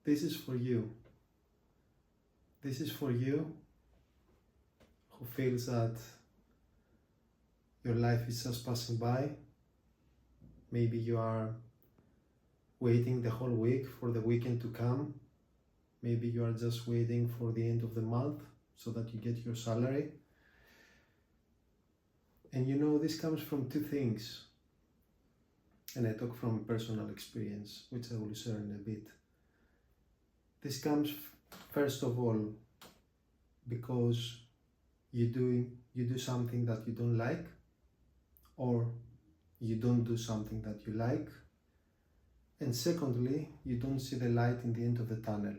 This is for you. This is for you who feels that your life is just passing by. Maybe you are waiting the whole week for the weekend to come. Maybe you are just waiting for the end of the month so that you get your salary. And you know, this comes from two things. And I talk from personal experience, which I will share in a bit. This comes first of all because you do something that you don't like, or you don't do something that you like, and secondly, you don't see the light in the end of the tunnel.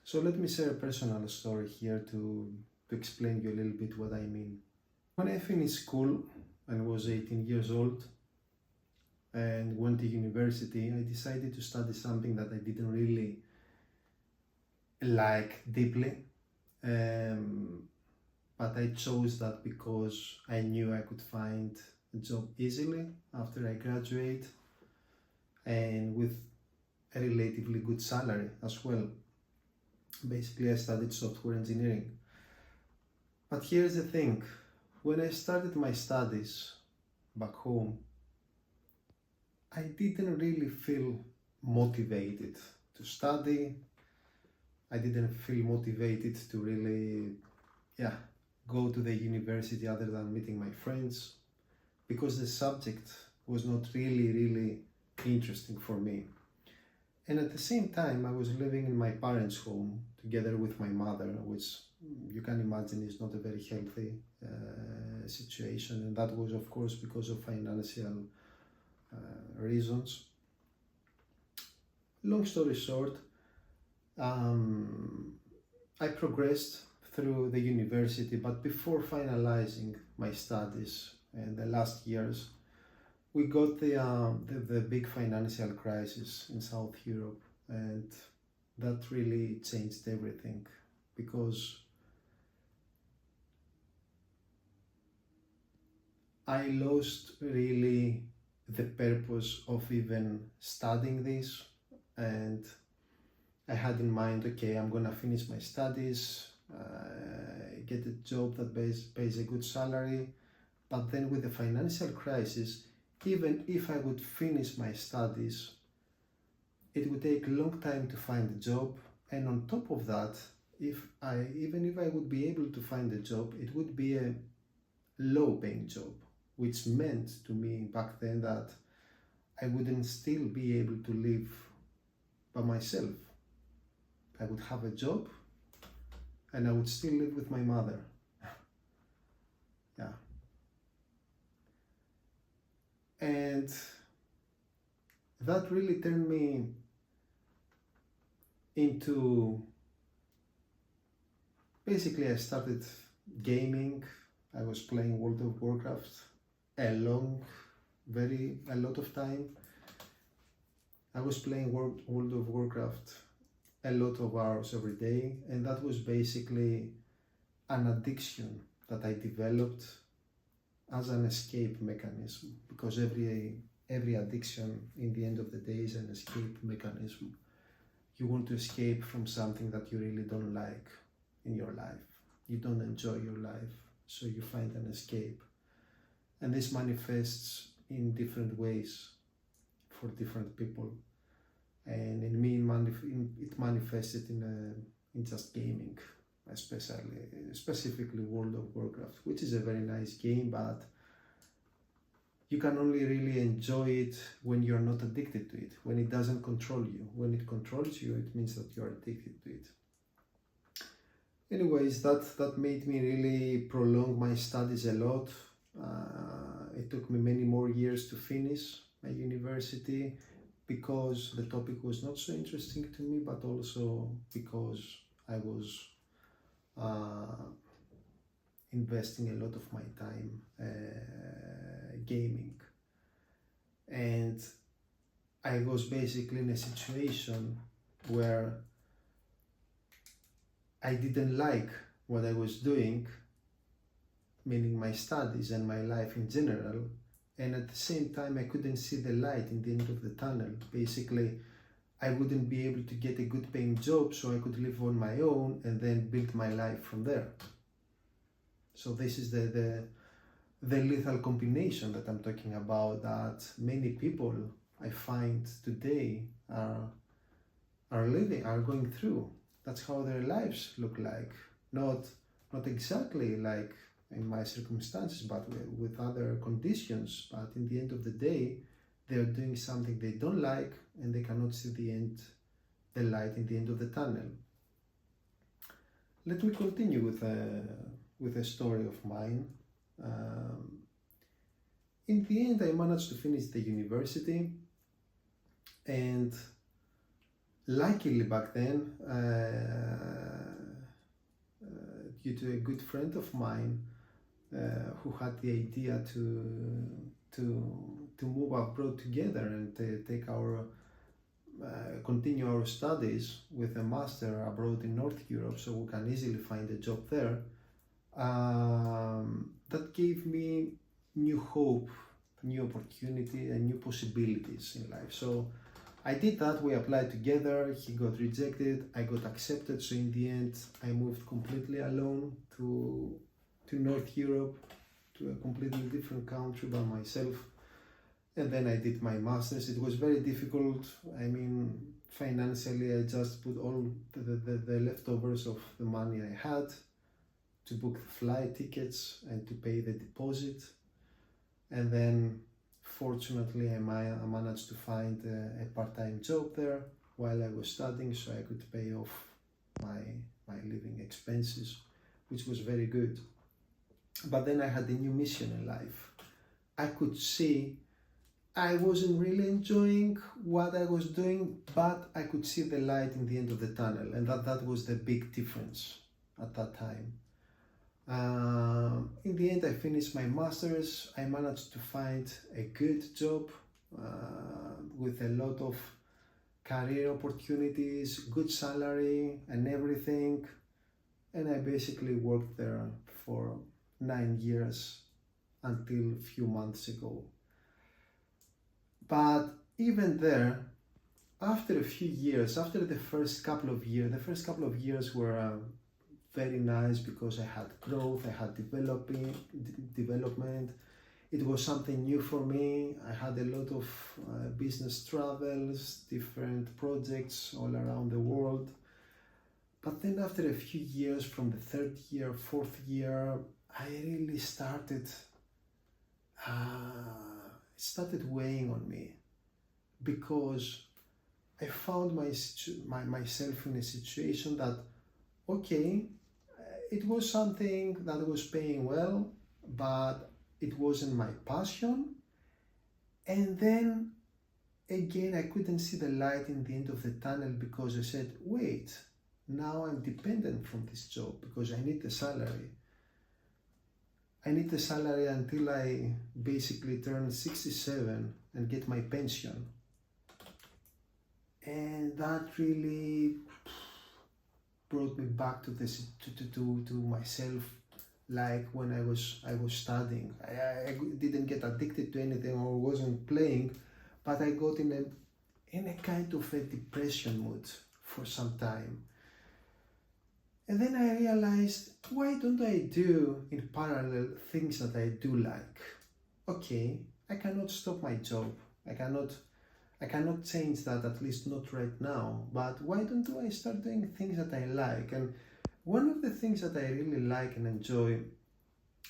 So let me share a personal story here to explain you a little bit what I mean. When I finished school and was 18 years old and went to university, I decided to study something that I didn't really like deeply. But I chose that because I knew I could find a job easily after I graduate and with a relatively good salary as well. Basically, I studied software engineering. But here's the thing, when I started my studies back home, I didn't really feel motivated to study. I didn't feel motivated to really, go to the university other than meeting my friends, because the subject was not really interesting for me. And at the same time, I was living in my parents' home together with my mother, which you can imagine is not a very healthy situation. And that was, of course, because of financial reasons. Long story short, I progressed through the university, but before finalizing my studies in the last years, we got the big financial crisis in South Europe, and that really changed everything, because I lost really the purpose of even studying this. And I had in mind, okay, I'm gonna finish my studies, get a job that pays a good salary. But then with the financial crisis, even if I would finish my studies, it would take a long time to find a job. And on top of that, even if I would be able to find a job, it would be a low paying job, which meant to me back then that I wouldn't still be able to live by myself. I would have a job and I would still live with my mother. Yeah. And that really turned me into, basically I started gaming. I was playing World of Warcraft a lot of time. I was playing World of Warcraft a lot of hours every day, and that was basically an addiction that I developed as an escape mechanism, because every addiction in the end of the day is an escape mechanism. You want to escape from something that you really don't like in your life. You don't enjoy your life, so you find an escape. And this manifests in different ways for different people. And in me, it manifested in just gaming, specifically World of Warcraft, which is a very nice game, but you can only really enjoy it when you're not addicted to it, when it doesn't control you. When it controls you, it means that you're addicted to it. Anyways, that made me really prolong my studies a lot. It took me many more years to finish my university, because the topic was not so interesting to me, but also because I was investing a lot of my time gaming. And I was basically in a situation where I didn't like what I was doing, meaning my studies and my life in general, and at the same time I couldn't see the light in the end of the tunnel. Basically, I wouldn't be able to get a good paying job, so I could live on my own and then build my life from there. So this is the lethal combination that I'm talking about, that many people I find today are going through. That's how their lives look like. Not exactly like in my circumstances, but with other conditions. But in the end of the day, they're doing something they don't like, and they cannot see the light in the end of the tunnel. Let me continue with a story of mine. In the end, I managed to finish the university, and luckily back then, due to a good friend of mine who had the idea to move abroad together and take our continue our studies with a master abroad in North Europe, so we can easily find a job there. That gave me new hope, new opportunity, and new possibilities in life. So I did that. We applied together. He got rejected. I got accepted. So in the end, I moved completely alone to North Europe, to a completely different country by myself. And then I did my master's. It was very difficult. I mean, financially, I just put all the leftovers of the money I had to book the flight tickets and to pay the deposit. And then, fortunately, I managed to find a part-time job there while I was studying, so I could pay off my living expenses, which was very good. But then I had a new mission in life. I could see I wasn't really enjoying what I was doing, but I could see the light in the end of the tunnel, and that was the big difference at that time. In the end, I finished my master's. I managed to find a good job with a lot of career opportunities, good salary and everything. And I basically worked there for 9 years until a few months ago. But even there, after a few years, after the first couple of years were very nice because I had growth, I had development. It was something new for me. I had a lot of business travels, different projects all around the world. But then after a few years, from the third year, fourth year, I really started weighing on me, because I found myself in a situation that, okay, it was something that was paying well, but it wasn't my passion. And then again, I couldn't see the light in the end of the tunnel, because I said, wait, now I'm dependent from this job because I need the salary. I need the salary until I basically turn 67 and get my pension. And that really brought me back to this to myself, like when I was studying. I didn't get addicted to anything or wasn't playing, but I got in a kind of a depression mood for some time. And then I realized, why don't I do in parallel things that I do like? Okay, I cannot stop my job. I cannot change that, at least not right now. But why don't I start doing things that I like? And one of the things that I really like and enjoy,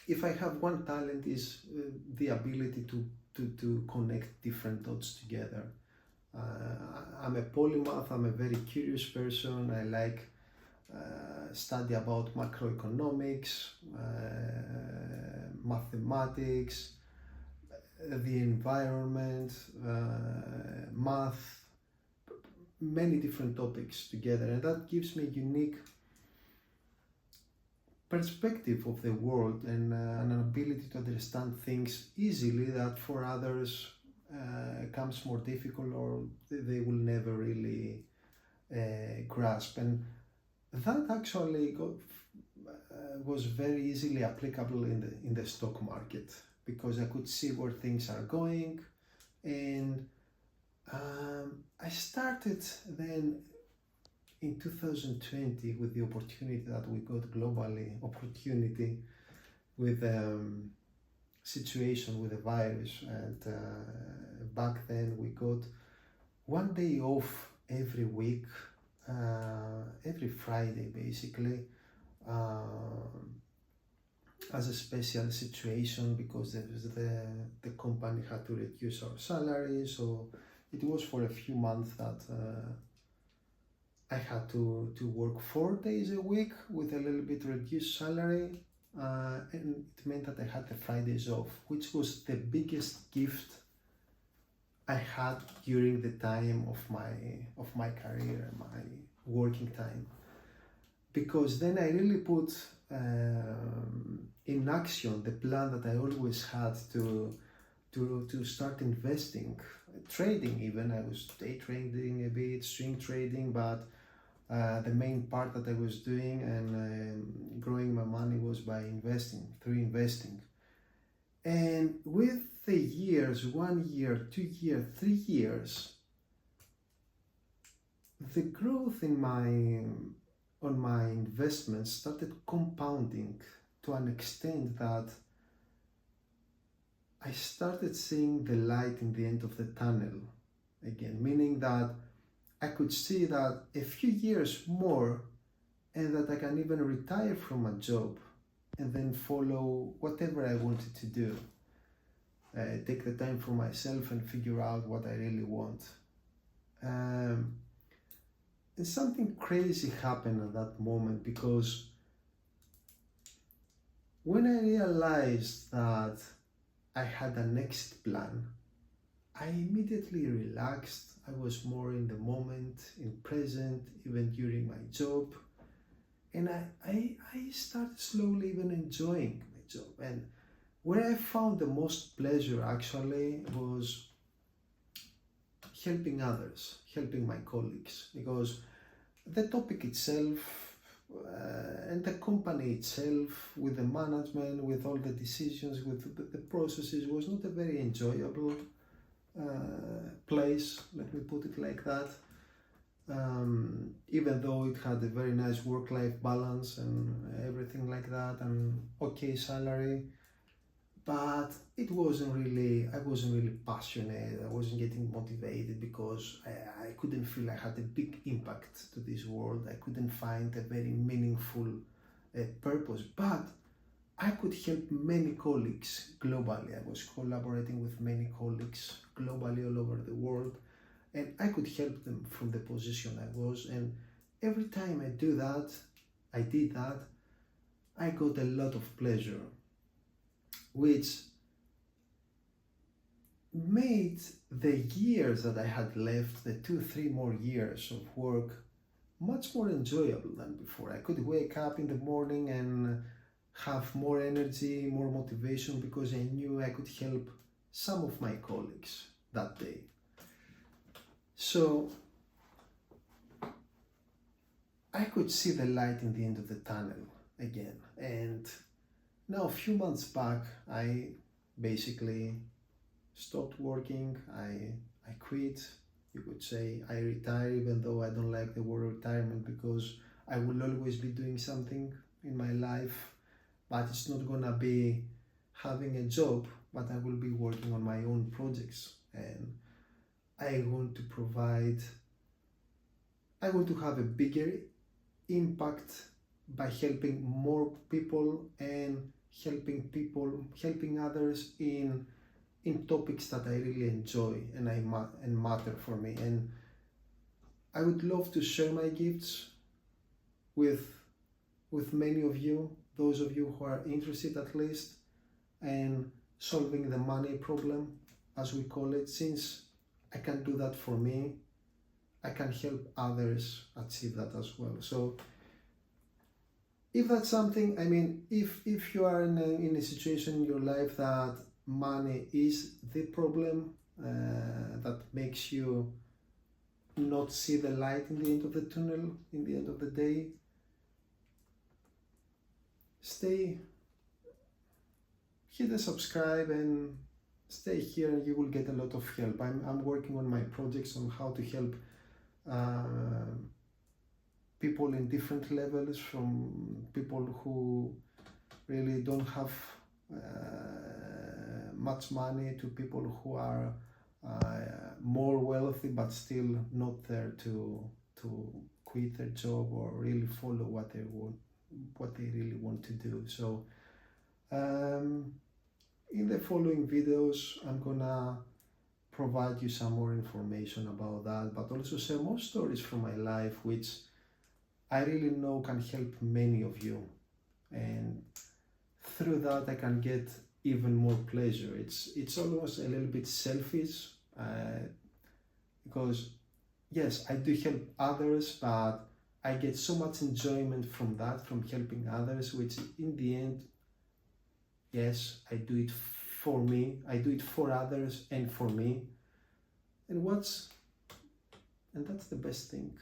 if I have one talent, is the ability to connect different dots together. I'm a polymath. I'm a very curious person. I like study about macroeconomics, mathematics, the environment, math, many different topics together, and that gives me a unique perspective of the world and an ability to understand things easily that for others comes more difficult, or they will never really grasp. And that actually was very easily applicable in the stock market, because I could see where things are going, and I start started then in 2020 with the opportunity that we got globally, opportunity with situation with the virus, and back then we got one day off every week, every Friday basically, as a special situation because the company had to reduce our salary. So it was for a few months that I had to work 4 days a week with a little bit reduced salary, and it meant that I had the Fridays off, which was the biggest gift I had during the time of my career, my working time, because then I really put in action the plan that I always had to start investing, trading even. I was day trading a bit, swing trading, but the main part that I was doing and growing my money was by investing, through investing. And with the years, 1 year, 2 years, 3 years, the growth in on my investments started compounding to an extent that I started seeing the light in the end of the tunnel again, meaning that I could see that a few years more and that I can even retire from a job and then follow whatever I wanted to do. Take the time for myself and figure out what I really want. And something crazy happened at that moment, because when I realized that I had an exit plan, I immediately relaxed. I was more in the moment, in present, even during my job. And I started slowly even enjoying my job. And where I found the most pleasure actually was helping others, helping my colleagues, because the topic itself and the company itself, with the management, with all the decisions, with the processes, was not a very enjoyable place, let me put it like that. Even though it had a very nice work-life balance and everything like that, and okay salary, but I wasn't really passionate. I wasn't getting motivated because I couldn't feel I had a big impact to this world. I couldn't find a very meaningful purpose, but I could help many colleagues globally. I was collaborating with many colleagues globally all over the world, and I could help them from the position I was. And every time I did that, I got a lot of pleasure, which made the years that I had left, the 2-3 more years of work, much more enjoyable than before. I could wake up in the morning and have more energy, more motivation, because I knew I could help some of my colleagues that day. So I could see the light in the end of the tunnel again. And now a few months back, I basically stopped working. I quit, you could say. I retire, even though I don't like the word retirement, because I will always be doing something in my life, but it's not gonna be having a job, but I will be working on my own projects, and I want to have a bigger impact by helping more people and helping others in topics that I really enjoy and matter for me. And I would love to share my gifts with many of you, those of you who are interested at least, and solving the money problem, as we call it. Since I can do that for me, I can help others achieve that as well. So if that's something, if you are in a situation in your life that money is the problem that makes you not see the light in the end of the tunnel, in the end of the day, hit the subscribe and stay here, and you will get a lot of help. I'm working on my projects on how to help people in different levels, from people who really don't have much money to people who are more wealthy but still not there to quit their job or really follow what they really want to do. So in the following videos I'm gonna provide you some more information about that, but also share more stories from my life which I really know can help many of you, and through that I can get even more pleasure. It's almost a little bit selfish because yes, I do help others, but I get so much enjoyment from that, from helping others, which in the end, yes, I do it for me, I do it for others and for me, and that's the best thing.